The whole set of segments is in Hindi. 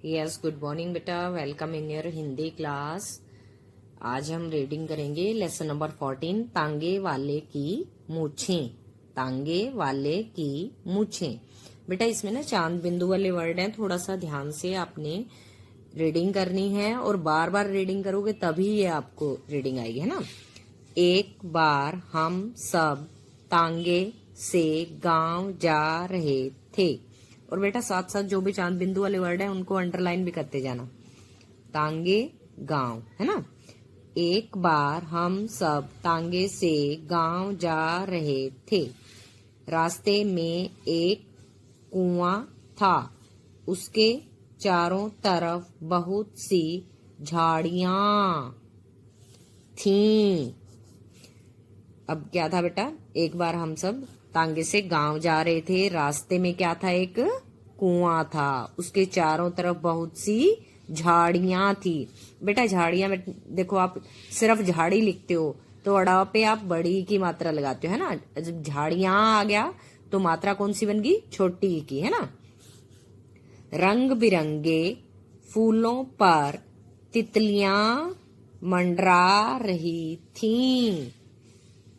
यस, गुड मॉर्निंग बेटा। Welcome in your Hindi class. आज हम रीडिंग करेंगे लेसन नंबर 14, तांगे वाले की मूछें। तांगे वाले की मूछें। बेटा इसमें ना चांद बिंदु वाले वर्ड हैं, थोड़ा सा ध्यान से आपने रीडिंग करनी है और बार बार रीडिंग करोगे तभी ये आपको रीडिंग आएगी, है ना। एक बार हम सब तांगे से गांव जा रहे थे। और बेटा साथ साथ जो भी चांद बिंदु वाले वर्ड है उनको अंडरलाइन भी करते जाना। तांगे गांव, है ना। एक बार हम सब तांगे से गांव जा रहे थे। रास्ते में एक कुआं था। उसके चारों तरफ बहुत सी झाड़ियां थीं। अब क्या था बेटा, एक बार हम सब तांगे से गांव जा रहे थे। रास्ते में क्या था, एक कुआं था। उसके चारों तरफ बहुत सी झाड़ियां थी। बेटा झाड़ियां में देखो, आप सिर्फ झाड़ी लिखते हो तो अड़ा पे आप बड़ी की मात्रा लगाते हो, है ना। जब झाड़ियां आ गया तो मात्रा कौन सी बन गई, छोटी की, है ना। रंग बिरंगे फूलों पर तितलियां मंडरा रही थीं।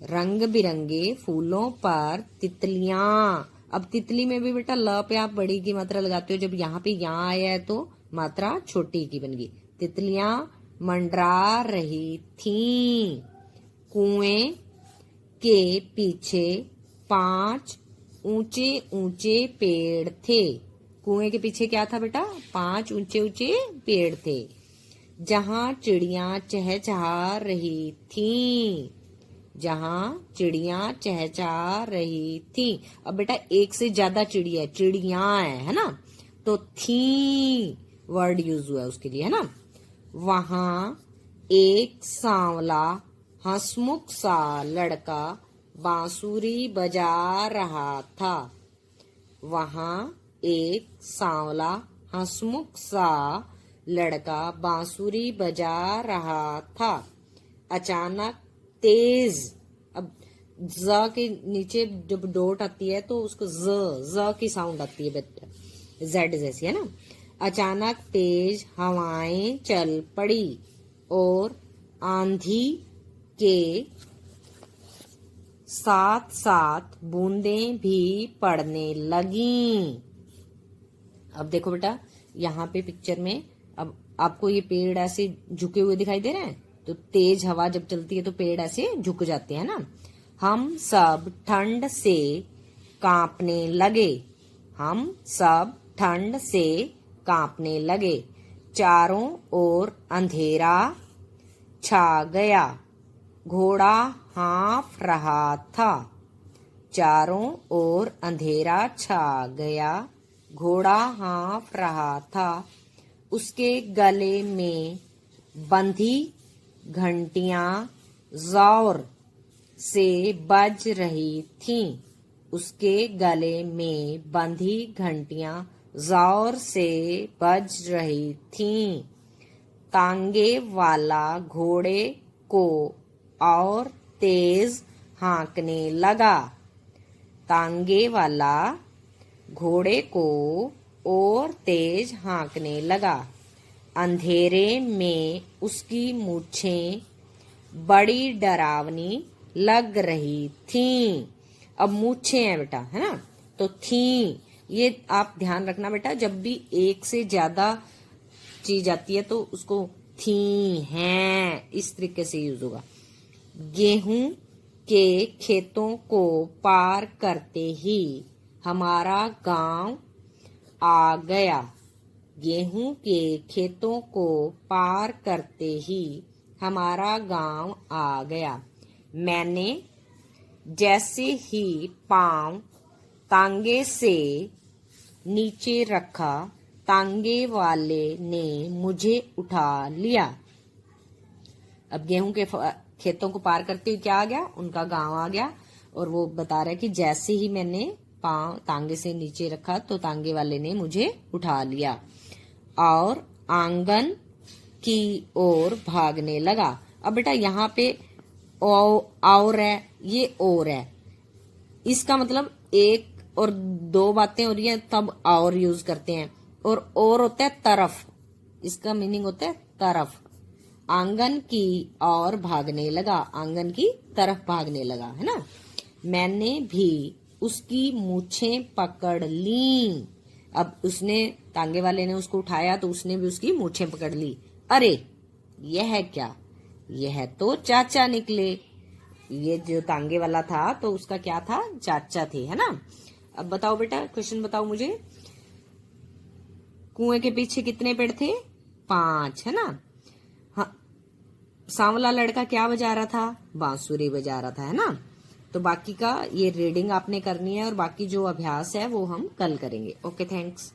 रंग बिरंगे फूलों पर तितलियां। अब तितली में भी बेटा ल पे आप बड़ी की मात्रा लगाते हो। जब यहाँ पे यहाँ आया है तो मात्रा छोटी की बन गई। तितलियां मंडरा रही थीं। कुएं के पीछे 5 ऊंचे ऊंचे पेड़ थे। कुएं के पीछे क्या था बेटा, 5 ऊंचे ऊंचे पेड़ थे जहां चिड़ियां चहचहा रही थीं। जहां चिड़ियां चहचहा रही थी। अब बेटा एक से ज्यादा चिड़िया है, चिड़ियां है ना। तो थी वर्ड यूज हुआ है उसके लिए, है ना। वहां एक सांवला हंसमुख सा लड़का बांसुरी बजा रहा था। वहां एक सांवला हंसमुख सा लड़का बांसुरी बजा रहा था। अचानक तेज, अब ज के नीचे जब डॉट आती है तो उसको ज की साउंड आती है बेटा, जेड जैसी, है ना। अचानक तेज हवाएं चल पड़ी और आंधी के साथ साथ बूंदें भी पड़ने लगीं। अब देखो बेटा यहाँ पे पिक्चर में, अब आपको ये पेड़ ऐसे झुके हुए दिखाई दे रहे हैं। तो तेज हवा जब चलती है तो पेड़ ऐसे झुक जाते हैं ना। हम सब ठंड से कांपने लगे। हम सब ठंड से कांपने लगे। चारों ओर अंधेरा छा गया। घोड़ा हाँफ रहा था। चारों ओर अंधेरा छा गया। घोड़ा हाँफ रहा था। उसके गले में बंधी घंटियां जोर से बज रही थीं। उसके गले में बंधी घंटियां जोर से बज रही थीं। तांगे वाला घोड़े को और तेज हाँकने लगा। तांगे वाला घोड़े को और तेज हाँकने लगा। अंधेरे में उसकी मूछें बड़ी डरावनी लग रही थीं। अब मूछें हैं बेटा, है ना, तो थीं, ये आप ध्यान रखना बेटा। जब भी एक से ज्यादा चीज आती है तो उसको थी हैं इस तरीके से यूज होगा। गेहूं के खेतों को पार करते ही हमारा गांव आ गया। गेहूं के खेतों को पार करते ही हमारा गांव आ गया। मैंने जैसे ही पांव तांगे से नीचे रखा, तांगे वाले ने मुझे उठा लिया। अब गेहूं के खेतों को पार करते हुए क्या आ गया, उनका गांव आ गया। और वो बता रहा है कि जैसे ही मैंने पांव तांगे से नीचे रखा तो तांगे वाले ने मुझे उठा लिया और आंगन की ओर भागने लगा। अब बेटा यहाँ पे और है, ये और है। इसका मतलब एक और दो बातें हो रही है तब और यूज करते हैं। और होता है तरफ, इसका मीनिंग होता है तरफ। आंगन की ओर भागने लगा, आंगन की तरफ भागने लगा, है ना। मैंने भी उसकी मूछें पकड़ ली। अब उसने, तांगे वाले ने उसको उठाया तो उसने भी उसकी मूछें पकड़ ली। अरे यह क्या, यह तो चाचा निकले। ये जो तांगे वाला था तो उसका क्या था, चाचा थे, है ना। अब बताओ बेटा, क्वेश्चन बताओ मुझे, कुएं के पीछे कितने पेड़ थे, 5, है ना। हाँ, सांवला लड़का क्या बजा रहा था, बांसुरी बजा रहा था, है ना। तो बाकी का ये रीडिंग आपने करनी है और बाकी जो अभ्यास है वो हम कल करेंगे। Okay, thanks.